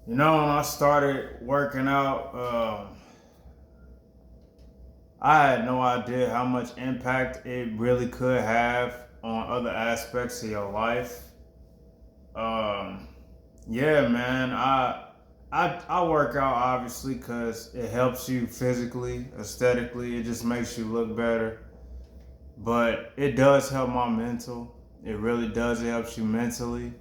When I started working out, I had no idea how much impact it really could have on other aspects of your life. Um, yeah, man, I work out obviously because it helps you physically, aesthetically. It just makes you look better. But it does help my mental. It really does. It helps you mentally.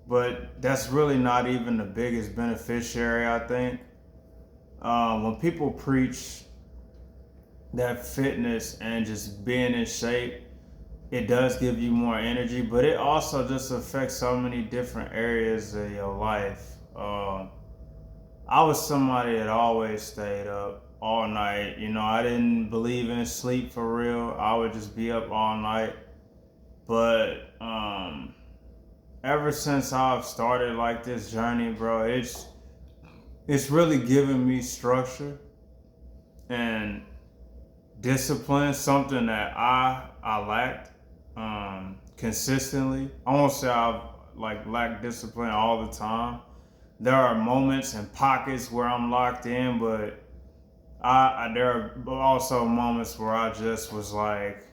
But that's really not even the biggest beneficiary, I think. When people preach that fitness and just being in shape, it does give you more energy, but it also just affects so many different areas of your life. I was somebody that always stayed up all night. I didn't believe in sleep for real. I would just be up all night. But ever since I've started like this journey, bro, it's really given me structure and discipline, something that I lacked consistently. I won't say I've like lacked discipline all the time. There are moments and pockets where I'm locked in, but there are also moments where I just was like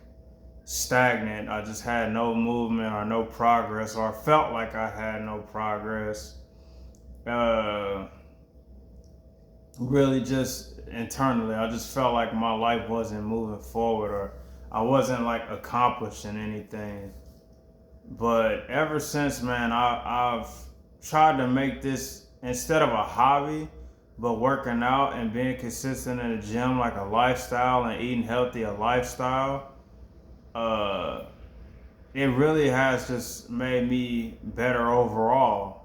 stagnant. I just had no movement or no progress, or felt like I had no progress. Uh, really just internally, I just felt like my life wasn't moving forward, or I wasn't like accomplishing anything. But ever since, man, I've tried to make this instead of a hobby, but working out and being consistent in the gym like a lifestyle, and eating healthy a lifestyle. uh it really has just made me better overall.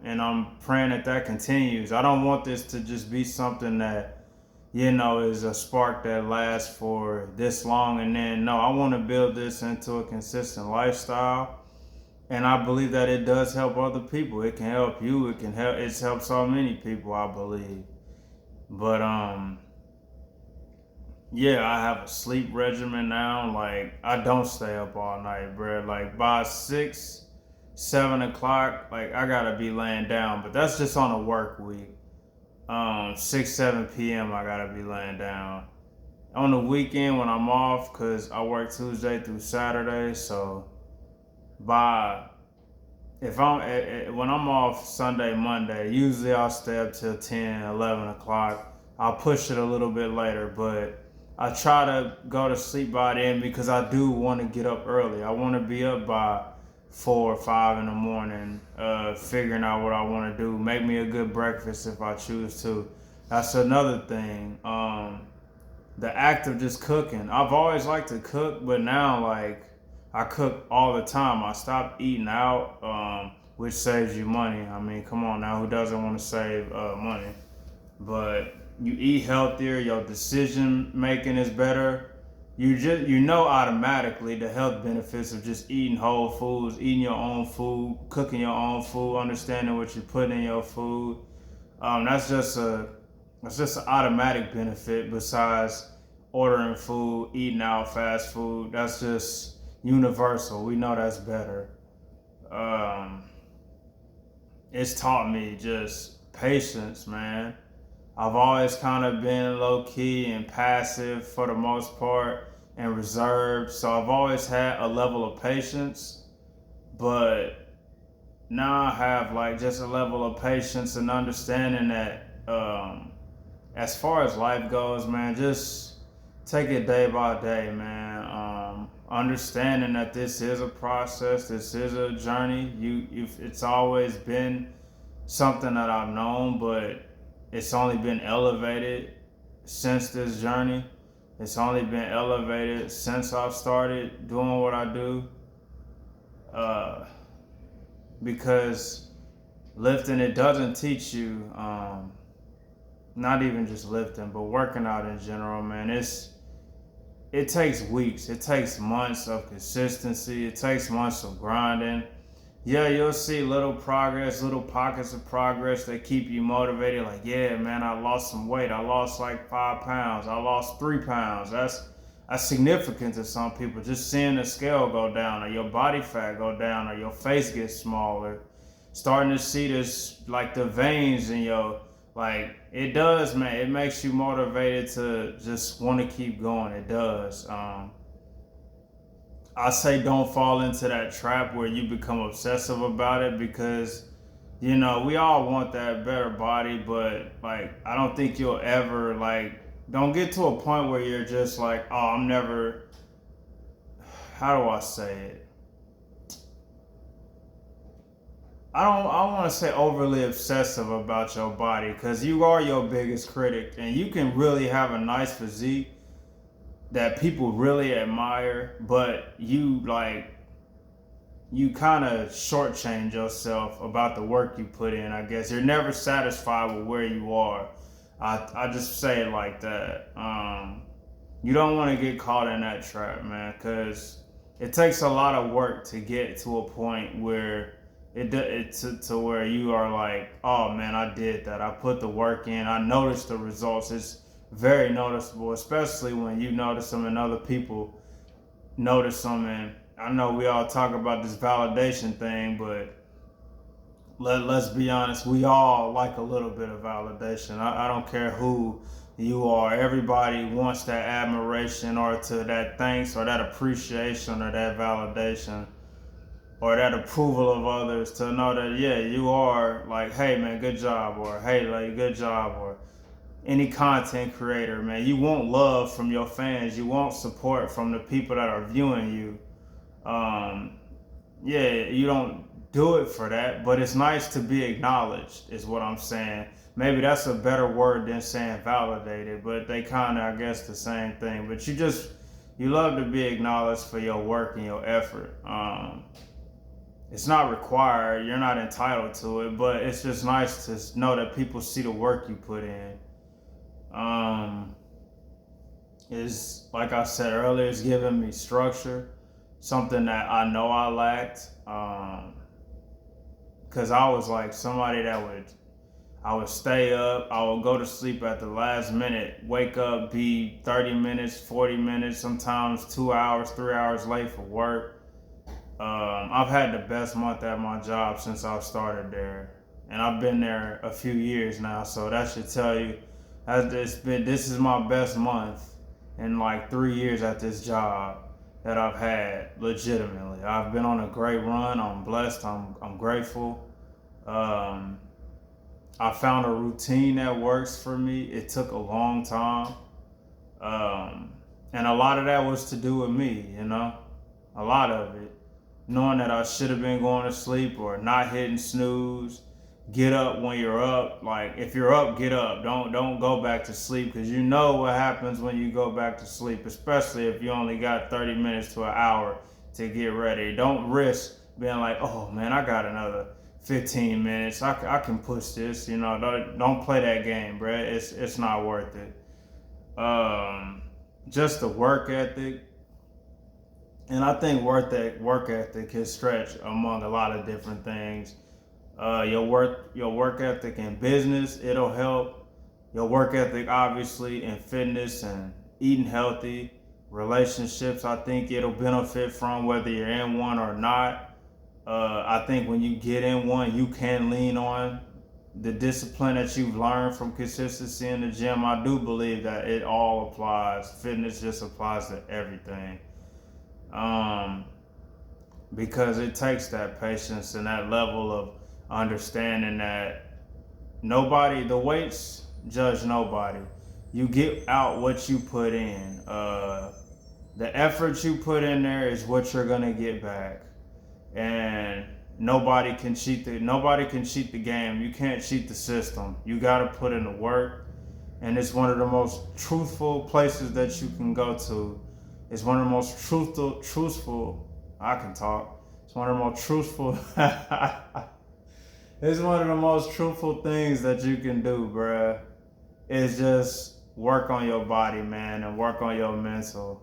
And I'm praying that continues. I don't want this to just be something that, is a spark that lasts for this long and then no, I want to build this into a consistent lifestyle. And I believe that it does help other people. It can help you. It's helped so many people, I believe. But yeah, I have a sleep regimen now. Like, I don't stay up all night, bro. Like, by 6, 7 o'clock, like, I gotta be laying down. But that's just on a work week. 6, 7 p.m., I gotta be laying down. On the weekend when I'm off, because I work Tuesday through Saturday. So, by if I'm when I'm off Sunday, Monday, usually I'll stay up till 10, 11 o'clock. I'll push it a little bit later, but I try to go to sleep by then because I do want to get up early. I want to be up by 4 or 5 in the morning, figuring out what I want to do. Make me a good breakfast if I choose to. That's another thing. The act of just cooking. I've always liked to cook, but now like I cook all the time. I stopped eating out, which saves you money. I mean, come on now, who doesn't want to save money? But you eat healthier, your decision making is better. You know automatically the health benefits of just eating whole foods, eating your own food, cooking your own food, understanding what you put in your food. That's just an automatic benefit besides ordering food, eating out fast food. That's just universal. We know that's better. Um, it's taught me just patience, man. I've always kind of been low key and passive for the most part and reserved. So I've always had a level of patience, but now I have like just a level of patience and understanding that as far as life goes, man, just take it day by day, man. Understanding that this is a process, this is a journey. It's always been something that I've known, but it's only been elevated since this journey. It's only been elevated since I've started doing what I do. Uh, because lifting, it doesn't teach you, not even just lifting, but working out in general, man. It takes weeks, it takes months of consistency, it takes months of grinding. Yeah, you'll see little progress, little pockets of progress that keep you motivated. Like, yeah, man, I lost some weight. I lost like 5 pounds. I lost 3 pounds. That's significant to some people. Just seeing the scale go down, or your body fat go down, or your face gets smaller. starting to see this, like the veins in your, like it does, man. It makes you motivated to just want to keep going. It does. I say don't fall into that trap where you become obsessive about it, because we all want that better body, but like I don't think you'll ever, like, don't get to a point where you're just like, oh, I'm never, how do I say it? I don't want to say overly obsessive about your body, because you are your biggest critic, and you can really have a nice physique that people really admire, but you kind of shortchange yourself about the work you put in. I guess you're never satisfied with where you are. I just say it like that. You don't want to get caught in that trap, man, because it takes a lot of work to get to a point where to where you are like, oh man, I did that. I put the work in. I noticed the results. It's very noticeable, especially when you notice them and other people notice them. And I know we all talk about this validation thing, but let's be honest, we all like a little bit of validation. I don't care who you are. Everybody wants that admiration, or to that thanks, or that appreciation, or that validation, or that approval of others, to know that, yeah, you are like, hey man, good job, or hey, like, good job. Or any content creator, man, you want love from your fans. You want support from the people that are viewing you. Yeah, you don't do it for that, but it's nice to be acknowledged, is what I'm saying. Maybe that's a better word than saying validated, but they kind of, I guess, the same thing. But you love to be acknowledged for your work and your effort. It's not required, you're not entitled to it, but it's just nice to know that people see the work you put in. Is, like I said earlier, it's giving me structure, something that I know I lacked. Because I was like somebody I would stay up, I would go to sleep at the last minute, wake up, be 30 minutes, 40 minutes, sometimes 2 hours, 3 hours late for work. I've had the best month at my job since I started there, and I've been there a few years now, so that should tell you, this is my best month in like 3 years at this job that I've had, legitimately. I've been on a great run. I'm blessed. I'm grateful. I found a routine that works for me. It took a long time, and a lot of that was to do with me. A lot of it, knowing that I should have been going to sleep, or not hitting snooze. Get up when you're up. Like, if you're up, get up. Don't go back to sleep, because you know what happens when you go back to sleep, especially if you only got 30 minutes to an hour to get ready. Don't risk being like, oh man, I got another 15 minutes. I can push this. Don't play that game, bro. It's not worth it. Just the work ethic. And I think work ethic is stretched among a lot of different things. Your work ethic in business, it'll help. Your work ethic, obviously, in fitness and eating healthy. Relationships, I think it'll benefit from, whether you're in one or not. I think when you get in one, you can lean on the discipline that you've learned from consistency in the gym. I do believe that it all applies. Fitness just applies to everything. Because it takes that patience and that level of understanding that the weights judge nobody. You get out what you put in. The effort you put in there is what you're gonna get back. And nobody can cheat the game. You can't cheat the system. You gotta put in the work. And it's one of the most truthful places that you can go to. It's one of the most truthful. I can talk. It's one of the most truthful. It's one of the most truthful things that you can do, bruh. It's just work on your body, man, and work on your mental.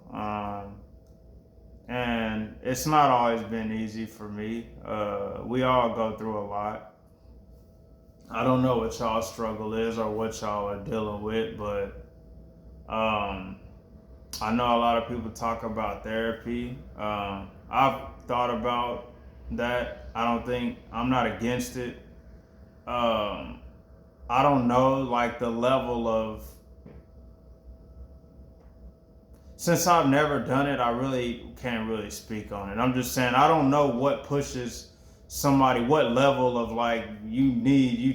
And it's not always been easy for me. We all go through a lot. I don't know what y'all struggle is or what y'all are dealing with, but I know a lot of people talk about therapy. I've thought about that. I don't think I'm not against it. Um, I don't know like the level of, since I've never done it, I really can't really speak on it. I'm just saying I don't know what pushes somebody, what level of like you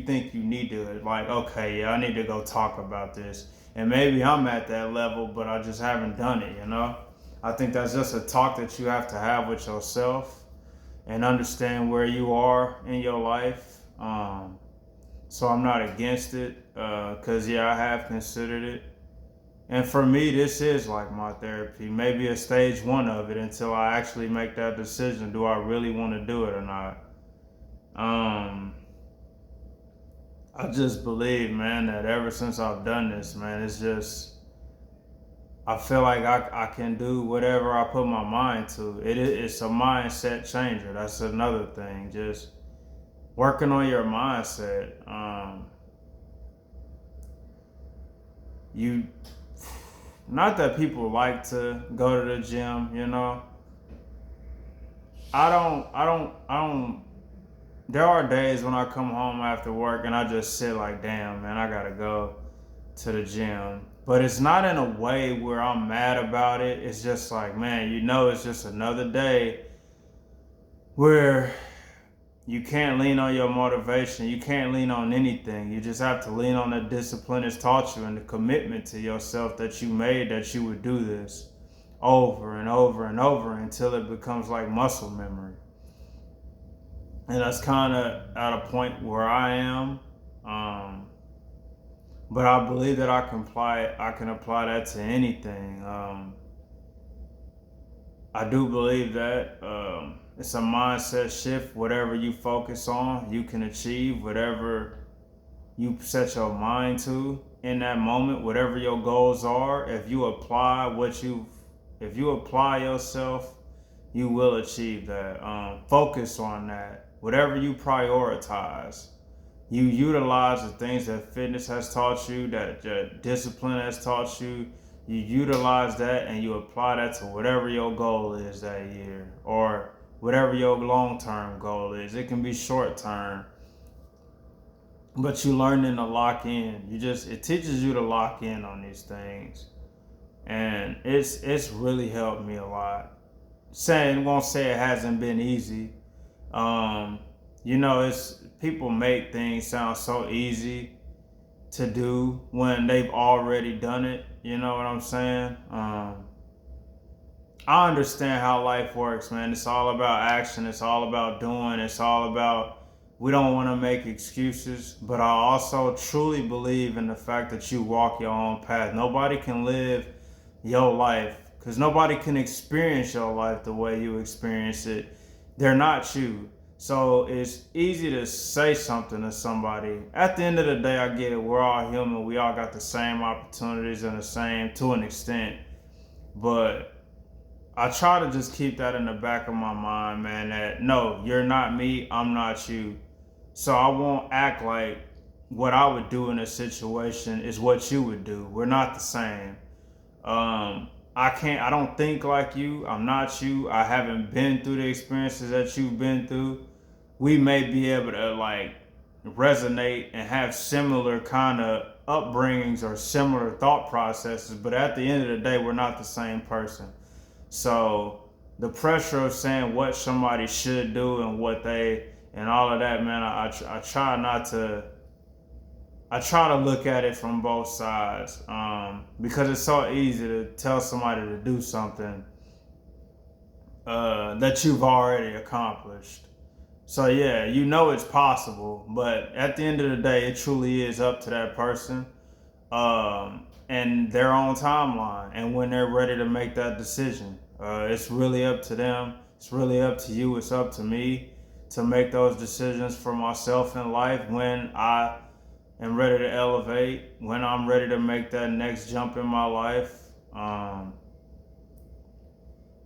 think you need to like, okay, yeah, I need to go talk about this. And maybe I'm at that level, but I just haven't done it, you know? I think that's just a talk that you have to have with yourself and understand where you are in your life. So I'm not against it, because yeah, I have considered it. And for me, this is like my therapy. Maybe a stage one of it until I actually make that decision. Do I really want to do it or not? Um, I just believe, man, that ever since I've done this, man, it's just, I feel like I can do whatever I put my mind to. It's a mindset changer. That's another thing. Just working on your mindset. You, not that people like to go to the gym, you know. I don't. There are days when I come home after work and I just sit like, damn, man, I gotta go to the gym. But it's not in a way where I'm mad about it. It's just like, man, it's just another day where you can't lean on your motivation. You can't lean on anything. You just have to lean on the discipline it's taught you and the commitment to yourself that you made that you would do this over and over and over until it becomes like muscle memory. And that's kind of at a point where I am. Um, but I believe that I can apply that to anything. I do believe that it's a mindset shift. Whatever you focus on, you can achieve. Whatever you set your mind to in that moment, whatever your goals are, if you apply yourself, you will achieve that. Focus on that. Whatever you prioritize, you utilize the things that fitness has taught you, that discipline has taught you. You utilize that and you apply that to whatever your goal is that year or whatever your long-term goal is. It can be short-term, but you learning to lock in. It teaches you to lock in on these things, and it's really helped me a lot. Won't say it hasn't been easy. Um, it's people make things sound so easy to do when they've already done it. You know what I'm saying? I understand how life works, man. It's all about action. It's all about doing. It's all about, we don't want to make excuses, but I also truly believe in the fact that you walk your own path. Nobody can live your life because nobody can experience your life the way you experience it. They're not you. So it's easy to say something to somebody. At the end of the day, I get it. We're all human. We all got the same opportunities and the same to an extent. But I try to just keep that in the back of my mind, man, that no, you're not me, I'm not you. So I won't act like what I would do in a situation is what you would do. We're not the same. I don't think like you. I'm not you. I haven't been through the experiences that you've been through. We may be able to like resonate and have similar kind of upbringings or similar thought processes, but at the end of the day, we're not the same person. So the pressure of saying what somebody should do and and all of that, man, I try not to. I try to look at it from both sides, because it's so easy to tell somebody to do something that you've already accomplished. So yeah, it's possible, but at the end of the day, it truly is up to that person, and their own timeline and when they're ready to make that decision. It's really up to them. It's really up to you. It's up to me to make those decisions for myself in life when I am ready to elevate, when I'm ready to make that next jump in my life.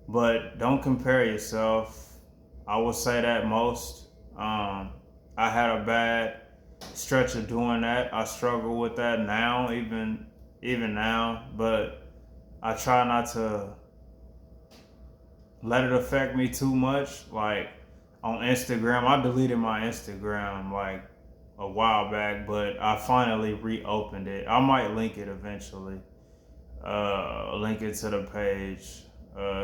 But don't compare yourself. I will say that most. I had a bad stretch of doing that. I struggle with that now, even now. But I try not to let it affect me too much. Like on Instagram. I deleted my Instagram like a while back, but I finally reopened it. I might link it eventually. Link it to the page.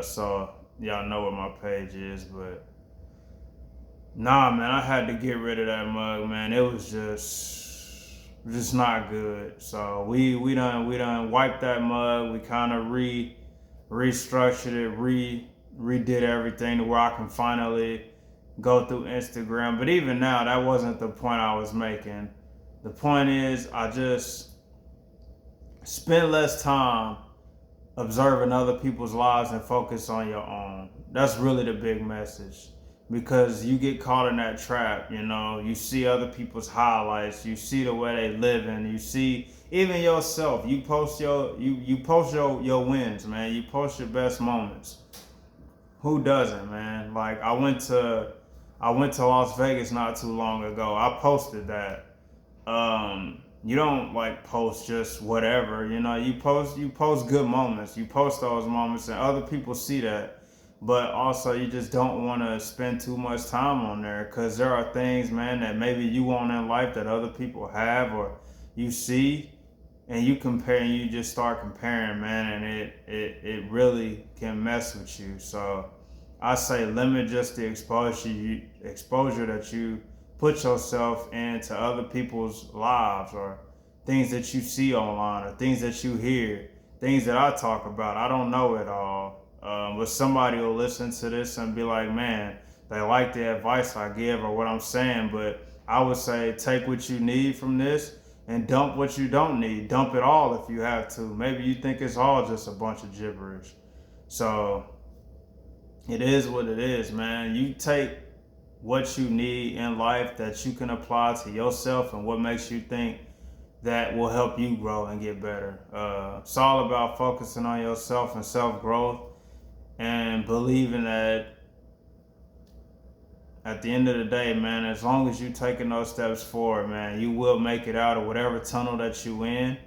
So y'all know what my page is, but nah, man, I had to get rid of that mug, man. It was just not good. So we done wiped that mug. We kind of restructured it, redid everything to where I can finally go through Instagram. But even now, that wasn't the point I was making. The point is, I just spend less time observing other people's lives and focus on your own. That's really the big message. Because you get caught in that trap, you know, you see other people's highlights, you see the way they live, and you see even yourself. You post your wins, man. You post your best moments. Who doesn't, man? Like I went to Las Vegas not too long ago. I posted that. You don't like post just whatever, you know. You post good moments. You post those moments, and other people see that. But also, you just don't want to spend too much time on there, because there are things, man, that maybe you want in life that other people have or you see, and you compare, and you just start comparing, man, and it really can mess with you. So I say limit just the exposure that you put yourself into other people's lives, or things that you see online, or things that you hear, things that I talk about. I don't know it all. But somebody will listen to this and be like, man, they like the advice I give or what I'm saying. But I would say take what you need from this and dump what you don't need. Dump it all if you have to. Maybe you think it's all just a bunch of gibberish. So it is what it is, man. You take what you need in life that you can apply to yourself and what makes you think that will help you grow and get better. It's all about focusing on yourself and self-growth, and believing that at the end of the day, man, as long as you taking those steps forward, man, you will make it out of whatever tunnel that you in,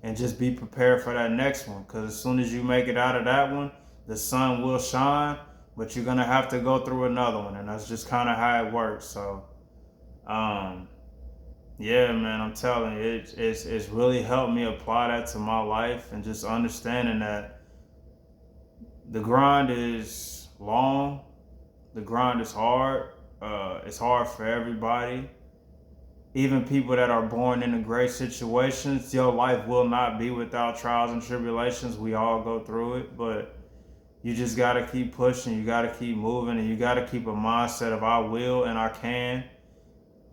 and just be prepared for that next one. Because as soon as you make it out of that one, the sun will shine, but you're gonna have to go through another one, and that's just kind of how it works. So, yeah, man, I'm telling you, it's really helped me apply that to my life, and just understanding that the grind is long, the grind is hard. It's hard for everybody. Even people that are born into great situations, your life will not be without trials and tribulations. We all go through it, but you just gotta keep pushing. You gotta keep moving, and you gotta keep a mindset of I will and I can,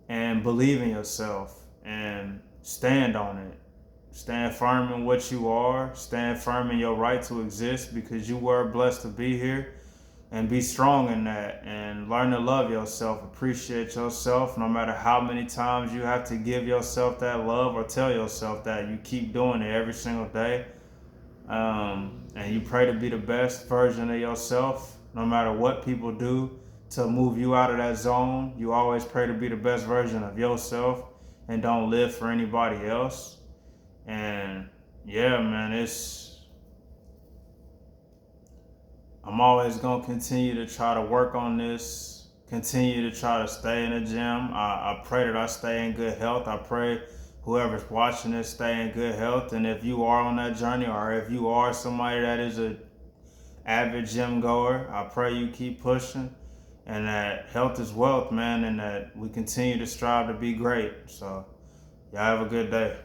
and believe in yourself and stand on it. Stand firm in what you are. Stand firm in your right to exist, because you were blessed to be here. And be strong in that, and learn to love yourself. Appreciate yourself, no matter how many times you have to give yourself that love or tell yourself that. You keep doing it every single day. And you pray to be the best version of yourself, no matter what people do to move you out of that zone. You always pray to be the best version of yourself, and don't live for anybody else. And yeah, man, I'm always gonna continue to try to work on this, continue to try to stay in the gym. I pray that I stay in good health. I pray whoever's watching this stay in good health. And if you are on that journey, or if you are somebody that is a avid gym goer, I pray you keep pushing, and that health is wealth, man, and that we continue to strive to be great. So y'all have a good day.